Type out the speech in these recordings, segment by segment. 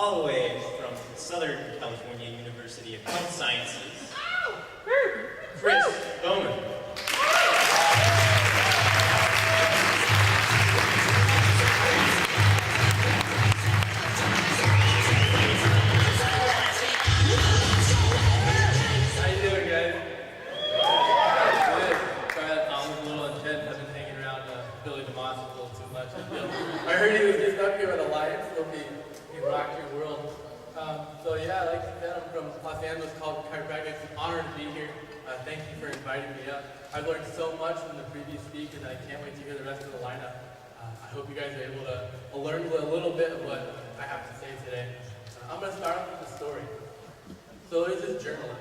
all the way from Southern California University of Health Sciences, Chris Boman. How you doing, guys? Good. Sorry, I was a little intense. I've been hanging around Billy DeMoss a little too much. I heard he was just up here with Alliance. Hope he rocked your world. So yeah, like you said, I'm from Los Angeles College of Chiropractic. It's an honor to be here. Thank you for inviting me up. I've learned so much from the previous speakers, and I can't wait to hear the rest of the lineup. I hope you guys are able to learn a little bit of what I have to say today. I'm going to start off with a story. So there's this journalist,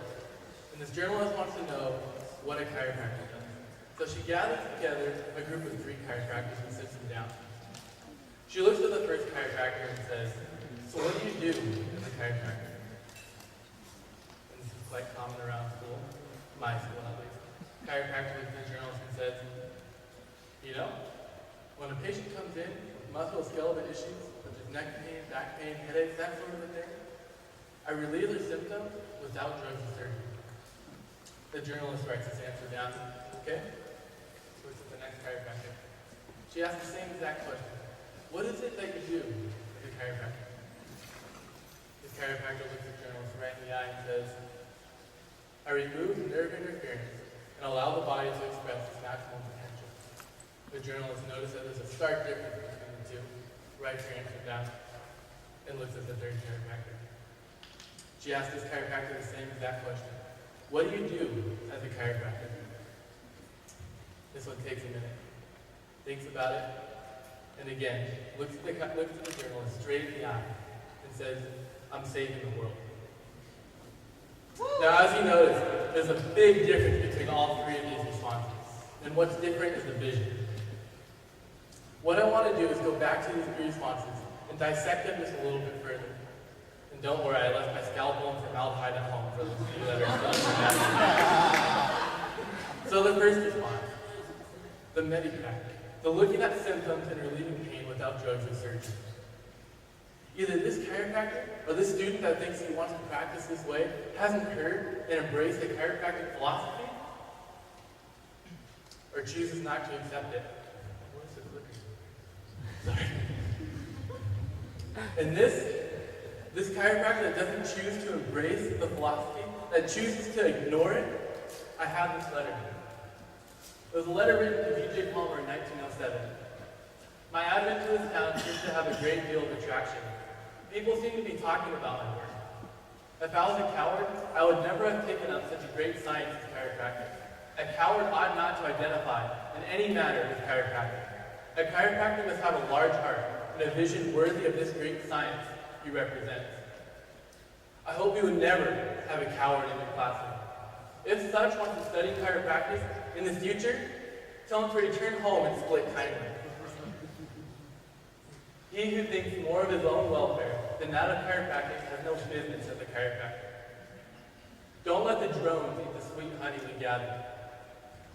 and this journalist wants to know what a chiropractor does. So she gathers together a group of 3 chiropractors and sits them down. She looks at the first chiropractor and says, "So what do you do as a chiropractor?" And this is quite common around school, my school at least. Chiropractor looks at the journalist and says, "You know, when a patient comes in with musculoskeletal issues, such as neck pain, back pain, headaches, that sort of a thing, I relieve their symptoms without drugs or surgery." The journalist writes this answer down. Okay? Looks at the next chiropractor. She asks the same exact question. "What is it that you do as a chiropractor?" This chiropractor looks at the journalist right in the eye and says, "I remove nerve interference and allow the body to express its maximum potential." The journalist noticed that there's a stark difference between the two, writes her answer down, and looks at the third chiropractor. She asked this chiropractor the same exact question. "What do you do as a chiropractor?" This one takes a minute, thinks about it, and again, looks at the journalist straight in the eye and says, "I'm saving the world." Now, as you notice, there's a big difference between all 3 of these responses. And what's different is the vision. What I want to do is go back to these 3 responses and dissect them just a little bit further. And don't worry, I left my scalpel and formaldehyde at home for those of you that are still. So the first response, the medipac, the looking at symptoms and relieving pain without drugs or surgery. Either this chiropractor or this student that thinks he wants to practice this way hasn't heard and embraced the chiropractic philosophy, or chooses not to accept it. What is it looking? Sorry. And this chiropractor that doesn't choose to embrace the philosophy, that chooses to ignore it, I have this letter. It was a letter written to B.J. Palmer in 1907. "My advent to this town seems to have a great deal of attraction. People seem to be talking about my work. If I was a coward, I would never have taken up such a great science as chiropractic. A coward ought not to identify in any matter with chiropractic. A chiropractor must have a large heart and a vision worthy of this great science he represents. I hope you would never have a coward in your classroom. If such wants to study chiropractic in the future, tell him to return home and split kindly. He who thinks more of his own welfare than that of chiropractic has no business as a chiropractor. Don't let the drones eat the sweet honey we gather.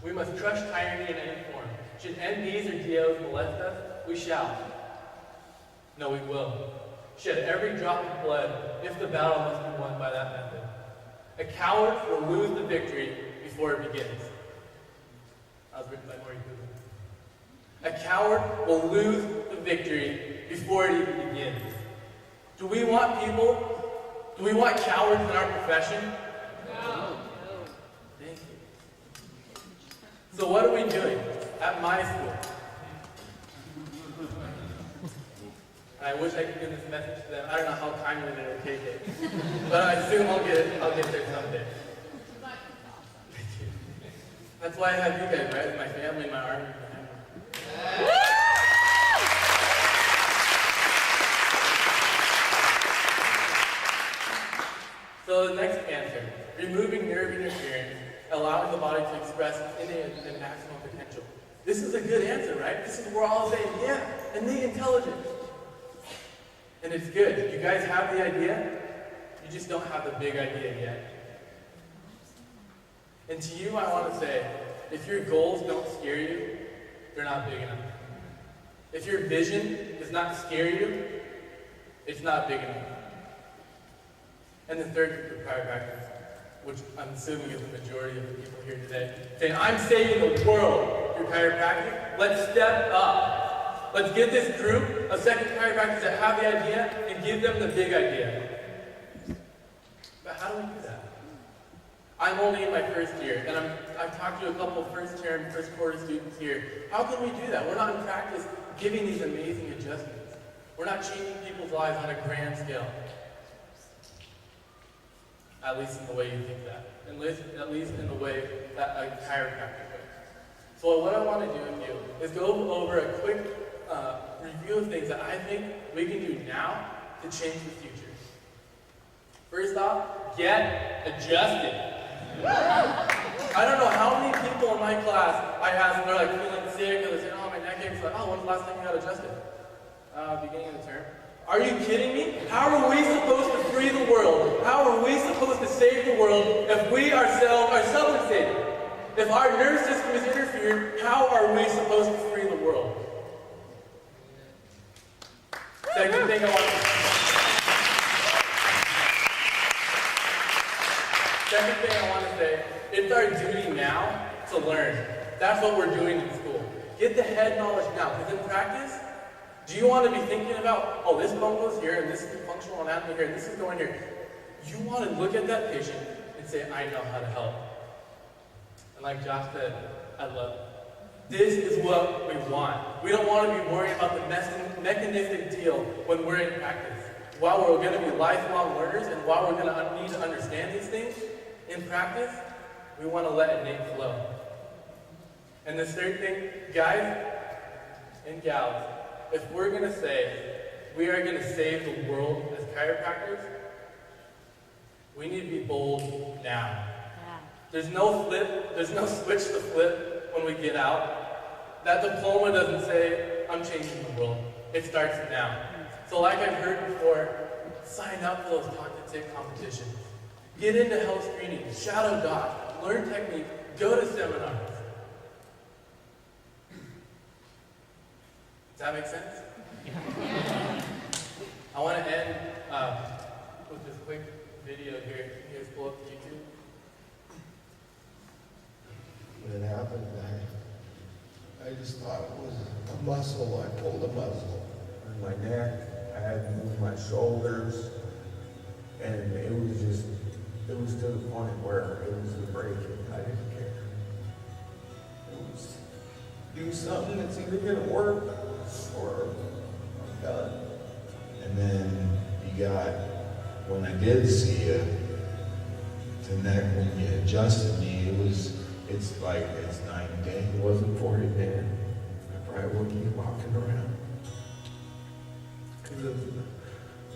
We must crush tyranny in any form. Should MDs or DOs molest us, we shall. No, we will. Shed every drop of blood if the battle must be won by that method. A coward will lose the victory before it begins." That was written by Maury Cooper. A coward will lose the victory before it even begins. Do we want cowards in our profession? No. Thank you. So what are we doing at my school? I wish I could give this message to them. I don't know how kindly they will take it, but I assume I'll get there someday. Thank you. That's why I have you guys, right? My family, my army. So the next answer, removing nerve interference, allowing the body to express its innate and maximum potential. This is a good answer, right? This is where we're all saying, yeah, innate intelligence. And it's good. You guys have the idea, you just don't have the big idea yet. And to you, I want to say, if your goals don't scare you, they're not big enough. If your vision does not scare you, it's not big enough. And the third group of chiropractors, which I'm assuming is the majority of the people here today, saying, I'm saving the world through chiropractic. Let's step up. Let's get this group of second chiropractors that have the idea and give them the big idea. But how do we do that? I'm only in my first year, and I've talked to a couple of first year and first quarter students here. How can we do that? We're not in practice giving these amazing adjustments. We're not changing people's lives on a grand scale. At least in the way you think that. At least in the way that a chiropractor would. So what I want to do with you is go over a quick review of things that I think we can do now to change the future. First off, get adjusted. I don't know how many people in my class I have, they're like feeling sick, or they're saying, oh, my neck aches. Like, oh, when's the last time you got adjusted? Beginning of the term. Are you kidding me? How are we supposed to free the world? How are we supposed to save the world if we ourselves are self-saving? If our nervous system is interfered, how are we supposed to free the world? Second thing I want to say, it's our duty now to learn. That's what we're doing in school. Get the head knowledge now, because in practice, do you want to be thinking about, oh, this bone goes here, and this is the functional anatomy here, and this is going here. You want to look at that patient and say, I know how to help. And like Josh said, I love it. This is what we want. We don't want to be worrying about the mechanistic deal when we're in practice. While we're going to be lifelong learners, and while we're going to need to understand these things in practice, we want to let it innate flow. And this third thing, guys and gals, if we're going to say we are going to save the world as chiropractors, we need to be bold now. There's no switch to flip when we get out. That diploma doesn't say, I'm changing the world. It starts now. So like I've heard before, sign up for those talk to tick competitions. Get into health screening, shadow doc, learn technique, go to seminars. Does that make sense? I want to end with this quick video here. Can you guys pull up to YouTube? When it happened, I just thought it was a muscle. I pulled a muscle in my neck. I had to move my shoulders, and it was to the point where it was a breaking. I didn't care. It was do something that's either going to work or I'm done. And then you got, when I did see you, when you adjusted me, it's like it's night and day. If it wasn't for it, then I probably wouldn't be walking around. Because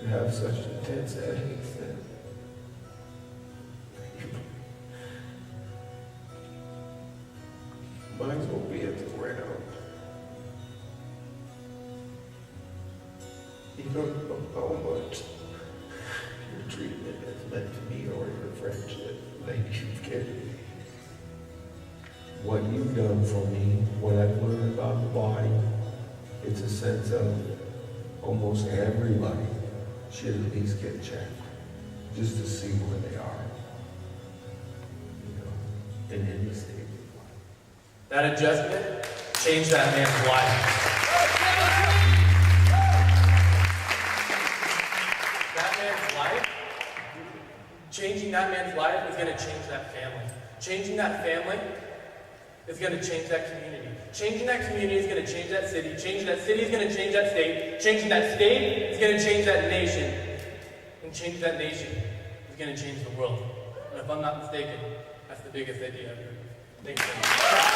I have such intense headaches that might as well be at the ground. You don't know how much your treatment has meant to me or your friendship that you've given me. What you've done for me, what I've learned about the body, it's a sense of almost everybody should at least get checked, just to see where they are, in any state of life. That adjustment changed that man's life. Changing that man's life is going to change that family. Changing that family is going to change that community. Changing that community is going to change that city. Changing that city is going to change that state. Changing that state is going to change that nation. And changing that nation is going to change the world. And if I'm not mistaken, that's the biggest idea ever. Thanks so much.